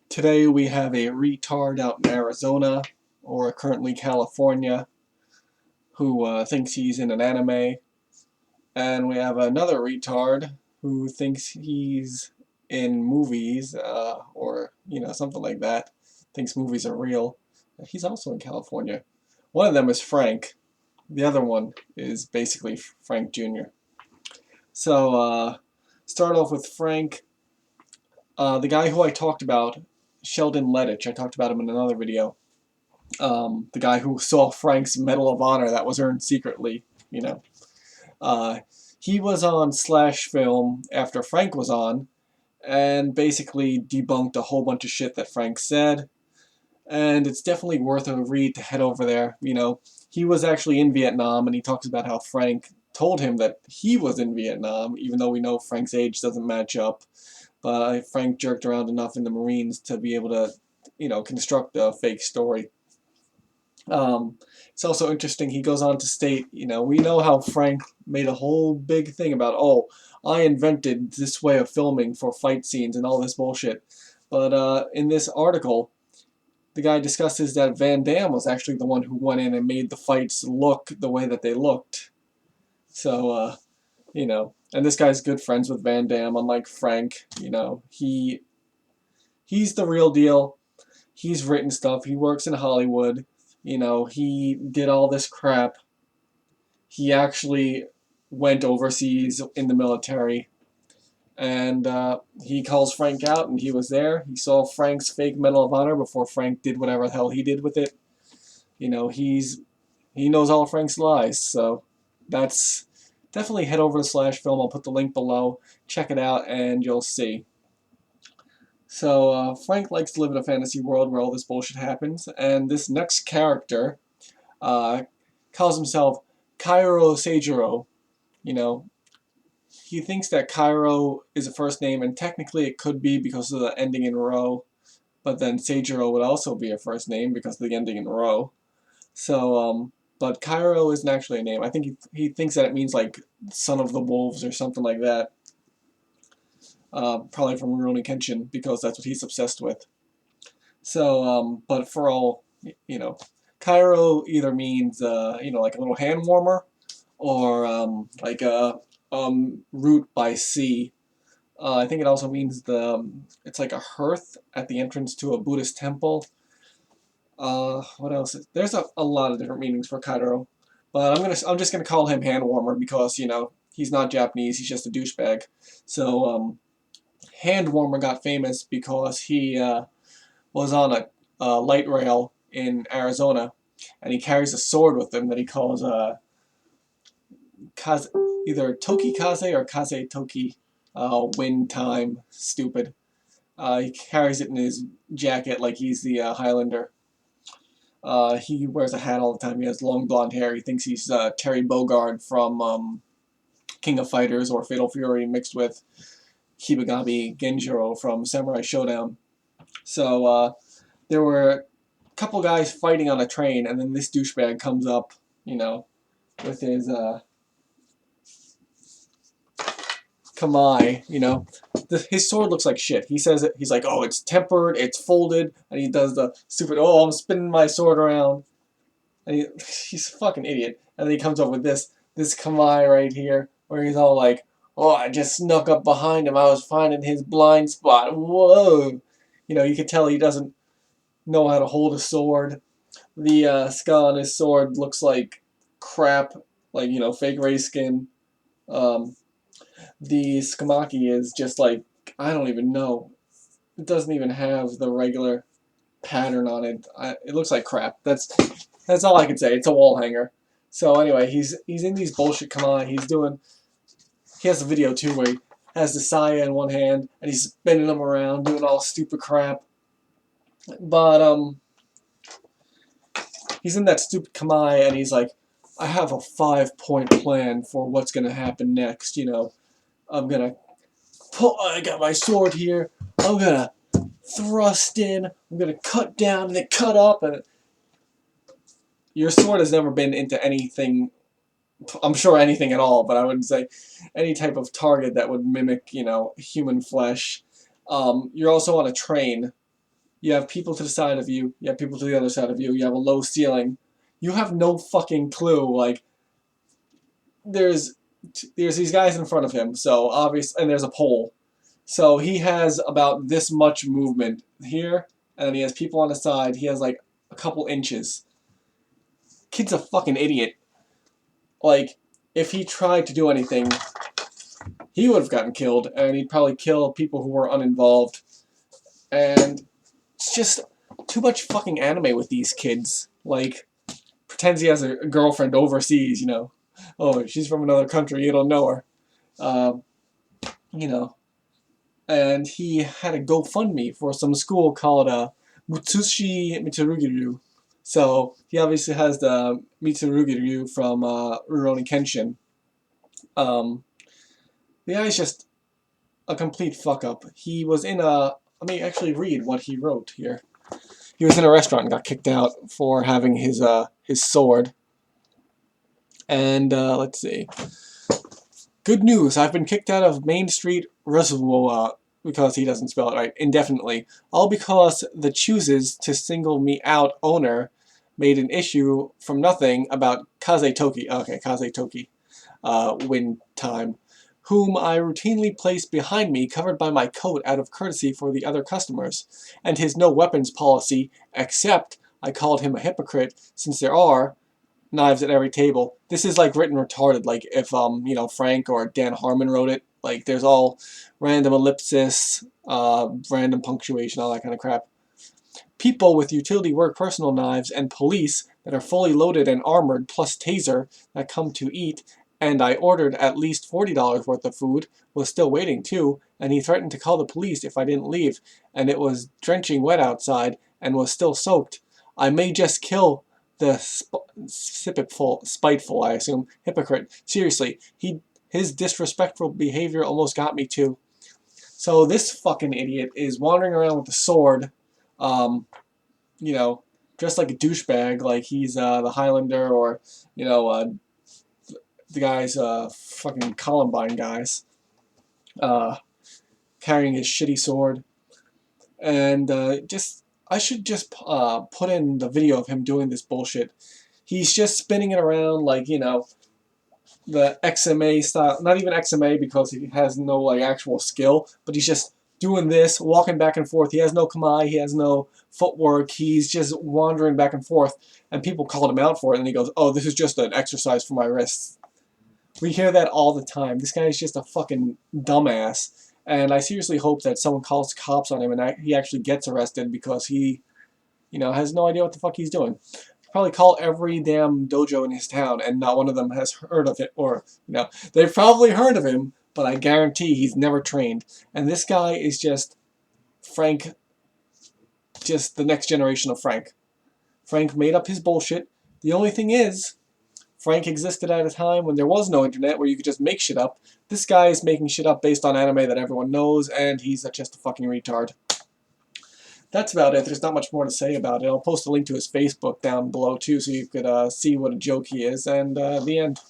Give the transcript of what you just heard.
Today we have a retard out in Arizona, or currently California, who thinks he's in an anime. And we have another retard who thinks he's in movies, or, something like that. Thinks movies are real. He's also in California. One of them is Frank. The other one is basically Frank Jr. So, start off with Frank. The guy who I talked about, Sheldon Lettich, I talked about him in another video. The guy who saw Frank's Medal of Honor that was earned secretly, you know. Uh, he was on Slash Film after Frank was on, and basically debunked a whole bunch of shit that Frank said. And it's definitely worth a read to head over there. He was actually in Vietnam, and he talks about how Frank told him that he was in Vietnam, even though we know Frank's age doesn't match up. But Frank jerked around enough in the Marines to be able to, construct a fake story. It's also interesting, he goes on to state, we know how Frank made a whole big thing about, oh, I invented this way of filming for fight scenes and all this bullshit. But in this article, the guy discusses that Van Damme was actually the one who went in and made the fights look the way that they looked. So, and this guy's good friends with Van Damme, unlike Frank. He's the real deal. He's written stuff. He works in Hollywood. He did all this crap. He actually went overseas in the military. And he calls Frank out, and he was there. He saw Frank's fake Medal of Honor before Frank did whatever the hell he did with it. He knows all of Frank's lies. So that's definitely head over to Slash Film. I'll put the link below. Check it out, and you'll see. So Frank likes to live in a fantasy world where all this bullshit happens, and this next character calls himself Kairo Seijiro. He thinks that Kairo is a first name, and technically it could be because of the ending in Ro, but then Seijiro would also be a first name because of the ending in Ro. So, but Kairo isn't actually a name. I think he thinks that it means like son of the wolves or something like that. Probably from Rurouni Kenshin, because that's what he's obsessed with. So, but for all, Cairo either means, like a little hand warmer, or like a route by sea. I think it also means it's like a hearth at the entrance to a Buddhist temple. What else? There's a lot of different meanings for Cairo, but I'm just gonna call him hand warmer because he's not Japanese. He's just a douchebag. So Handwarmer got famous because he was on a light rail in Arizona, and he carries a sword with him that he calls either Toki Kaze or Kaze Toki. Wind time, stupid. He carries it in his jacket like he's the Highlander. He wears a hat all the time. He has long blonde hair. He thinks he's Terry Bogard from King of Fighters or Fatal Fury mixed with Kibagami Genjiro from Samurai Showdown. So there were a couple guys fighting on a train, and then this douchebag comes up, with his kamai, his sword looks like shit. He says it, he's like, oh, it's tempered, it's folded, and he does the stupid, oh, I'm spinning my sword around. And he's a fucking idiot. And then he comes up with this kamai right here, where he's all like, oh, I just snuck up behind him. I was finding his blind spot. Whoa. You can tell he doesn't know how to hold a sword. The skull on his sword looks like crap, like, fake ray skin. The skamaki is just like, I don't even know. It doesn't even have the regular pattern on it. It looks like crap. That's all I can say. It's a wall hanger. So anyway, he's in these bullshit kamai. He has a video too where he has the saya in one hand and he's spinning them around, doing all stupid crap. But he's in that stupid kamai and he's like, I have a 5-point plan for what's gonna happen next. I got my sword here. I'm gonna thrust in. I'm gonna cut down and then cut up. And your sword has never been into anything. I'm sure anything at all, but I wouldn't say any type of target that would mimic, human flesh. You're also on a train, You have people to the side of you. You have people to the other side of you. You have a low ceiling. You have no fucking clue. Like, there's these guys in front of him, so obvious, and there's a pole. So he has about this much movement here, and then he has people on the side. He has like a couple inches. Kid's a fucking idiot. Like, if he tried to do anything, he would have gotten killed, and he'd probably kill people who were uninvolved. And it's just too much fucking anime with these kids. Like, pretends he has a girlfriend overseas, you know. Oh, she's from another country, you don't know her. Um, you know. And he had a GoFundMe for some school called Mutsushi Mitsurugiryu. So he obviously has the Mitsurugiryu from Rurouni Kenshin. Um, the guy's just a complete fuck up. He was in a. Let me actually read what he wrote here. He was in a restaurant and got kicked out for having his sword. And let's see. Good news, I've been kicked out of Main Street Reservoir because he doesn't spell it right, indefinitely. All because the chooses to single me out owner made an issue from nothing about Kaze Toki. Okay, Kaze Toki. Win time. Whom I routinely place behind me, covered by my coat out of courtesy for the other customers, and his no weapons policy, except I called him a hypocrite, since there are knives at every table. This is like written retarded, like if you know, Frank or Dan Harmon wrote it. Like there's all random ellipsis, random punctuation, all that kind of crap. People with utility work personal knives and police that are fully loaded and armored plus taser that come to eat, and I ordered at least $40 worth of food, was still waiting too, and he threatened to call the police if I didn't leave, and it was drenching wet outside and was still soaked. I may just kill the spiteful, I assume, hypocrite. Seriously, his disrespectful behavior almost got me too. So this fucking idiot is wandering around with a sword, you know, dressed like a douchebag, like he's the Highlander or, you know, the guys, fucking Columbine guys, uh, carrying his shitty sword. And I should just put in the video of him doing this bullshit. He's just spinning it around like, you know, the XMA style, not even XMA because he has no like actual skill, but he's just doing this, walking back and forth. He has no kamae, he has no footwork, he's just wandering back and forth, and people called him out for it, and he goes, oh, this is just an exercise for my wrists. We hear that all the time. This guy is just a fucking dumbass, and I seriously hope that someone calls cops on him and he actually gets arrested because he, you know, has no idea what the fuck he's doing. Probably call every damn dojo in his town and not one of them has heard of it, or, you know, they've probably heard of him, but I guarantee he's never trained. And this guy is just Frank, just the next generation of Frank. Frank made up his bullshit. The only thing is, Frank existed at a time when there was no internet where you could just make shit up. This guy is making shit up based on anime that everyone knows, and he's just a fucking retard. That's about it. There's not much more to say about it. I'll post a link to his Facebook down below too, so you could see what a joke he is, and the end.